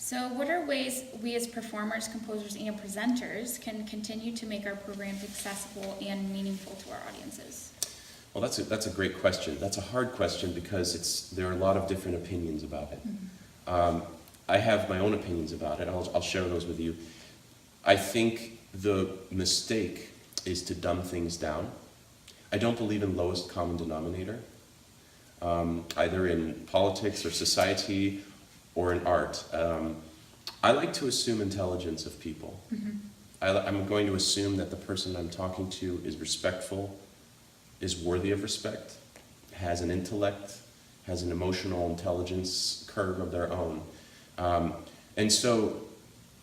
So what are ways we as performers, composers, and presenters can continue to make our programs accessible and meaningful to our audiences? Well, that's a great question. That's a hard question because there are a lot of different opinions about it. I have my own opinions about it. I'll share those with you. I think the mistake is to dumb things down. I don't believe in lowest common denominator, either in politics or society or in art. I like to assume intelligence of people. I'm going to assume that the person I'm talking to is respectful, is worthy of respect, has an intellect, has an emotional intelligence curve of their own. And so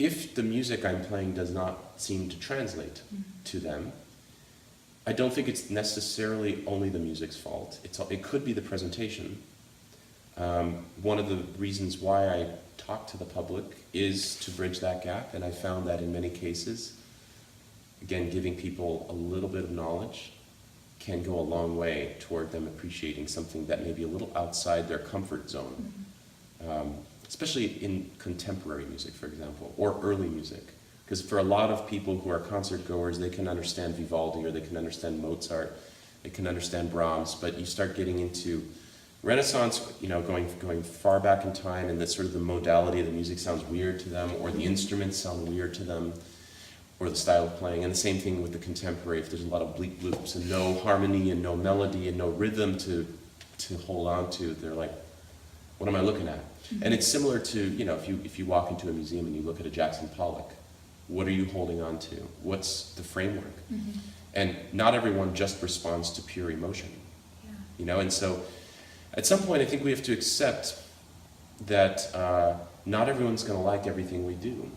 if the music I'm playing does not seem to translate to them, I don't think it's necessarily only the music's fault. It could be the presentation. One of the reasons why I talk to the public is to bridge that gap, and I found that in many cases, again, giving people a little bit of knowledge can go a long way toward them appreciating something that may be a little outside their comfort zone. Especially in contemporary music, for example, or early music. Because for a lot of people who are concert goers, they can understand Vivaldi or they can understand Mozart, they can understand Brahms, but you start getting into Renaissance, going far back in time, and that sort of the modality of the music sounds weird to them, or the instruments sound weird to them, or the style of playing. And the same thing with the contemporary. If there's a lot of bleep bloops and no harmony and no melody and no rhythm to hold on to, they're like, what am I looking at? And it's similar to, if you walk into a museum and you look at a Jackson Pollock, what are you holding on to? What's the framework? And not everyone just responds to pure emotion. And so at some point I think we have to accept that not everyone's going to like everything we do.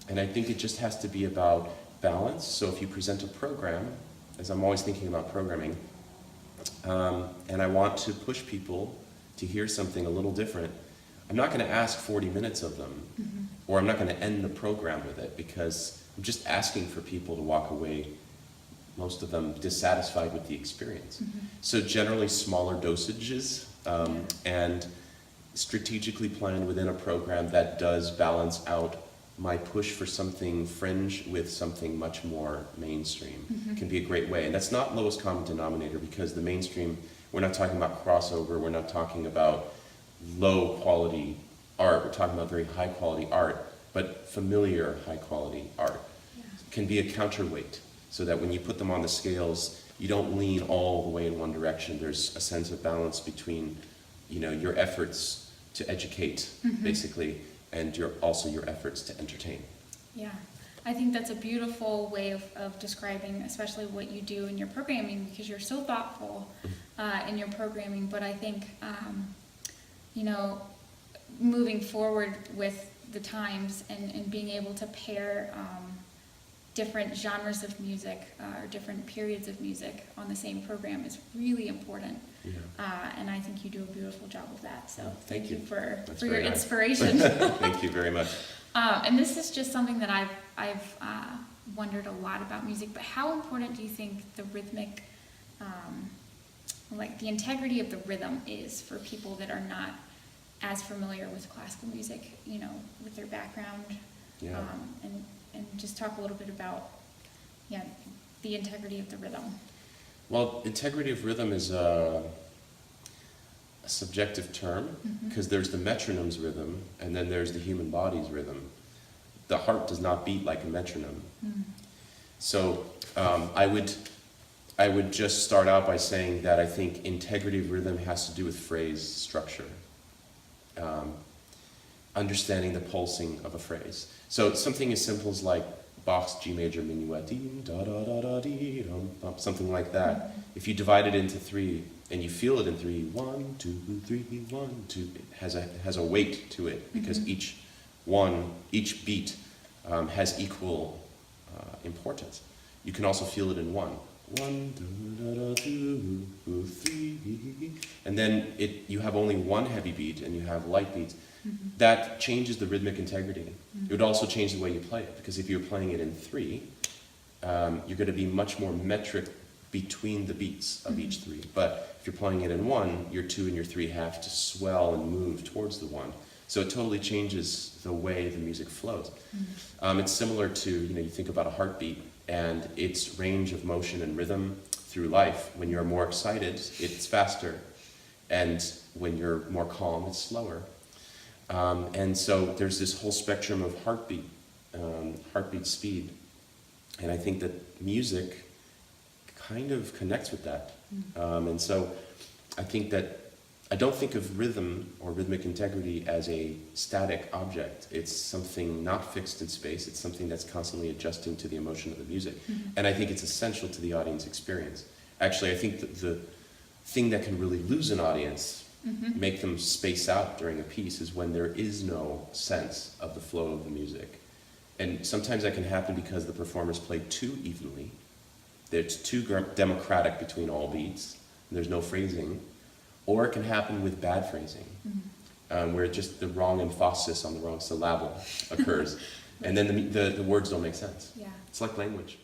And I think it just has to be about balance. So if you present a program, as I'm always thinking about programming, and I want to push people to hear something a little different, I'm not going to ask 40 minutes of them, or I'm not going to end the program with it, because I'm just asking for people to walk away, most of them dissatisfied with the experience. So generally smaller dosages, and strategically planned within a program that does balance out my push for something fringe with something much more mainstream can be a great way. And that's not lowest common denominator, because the mainstream, we're not talking about crossover, we're not talking about low quality art, we're talking about very high quality art, but familiar high quality art can be a counterweight, so that when you put them on the scales, you don't lean all the way in one direction. There's a sense of balance between, your efforts to educate, basically, and your efforts to entertain. Yeah, I think that's a beautiful way of describing, especially what you do in your programming, because you're so thoughtful in your programming. But I think, moving forward with the times and being able to pair different genres of music or different periods of music on the same program is really important. And I think you do a beautiful job of that. So thank you for your inspiration. Thank you very much. And this is just something that I've wondered a lot about music, but how important do you think the rhythmic, the integrity of the rhythm is for people that are not as familiar with classical music, with their background? And just talk a little bit about, the integrity of the rhythm. Well, integrity of rhythm is a subjective term, because there's the metronome's rhythm, and then there's the human body's rhythm. The heart does not beat like a metronome. So I would just start out by saying that I think integrity of rhythm has to do with phrase structure. Understanding the pulsing of a phrase. So something as simple as like Bach's G major minuet, da da da da dee, dum, something like that. If you divide it into three and you feel it in three, 1, 2, 3, 1, 2, it has a weight to it, because each beat has equal importance. You can also feel it in 1. 1, 2, 3, and then you have only one heavy beat and you have light beats. That changes the rhythmic integrity. It would also change the way you play it, because if you're playing it in 3, you're going to be much more metric between the beats of each 3. But if you're playing it in 1, your 2 and your 3 have to swell and move towards the 1. So it totally changes the way the music flows. Mm-hmm. It's similar to, you think about a heartbeat and its range of motion and rhythm through life. When you're more excited, it's faster. And when you're more calm, it's slower. And so there's this whole spectrum of heartbeat speed. And I think that music kind of connects with that. And so I think that I don't think of rhythm or rhythmic integrity as a static object. It's something not fixed in space. It's something that's constantly adjusting to the emotion of the music. And I think it's essential to the audience experience. Actually, I think that the thing that can really lose an audience, make them space out during a piece, is when there is no sense of the flow of the music. And sometimes that can happen because the performers play too evenly. It's too democratic between all beats. There's no phrasing. Or it can happen with bad phrasing, where just the wrong emphasis on the wrong syllable occurs. And then the words don't make sense. Yeah. It's like language.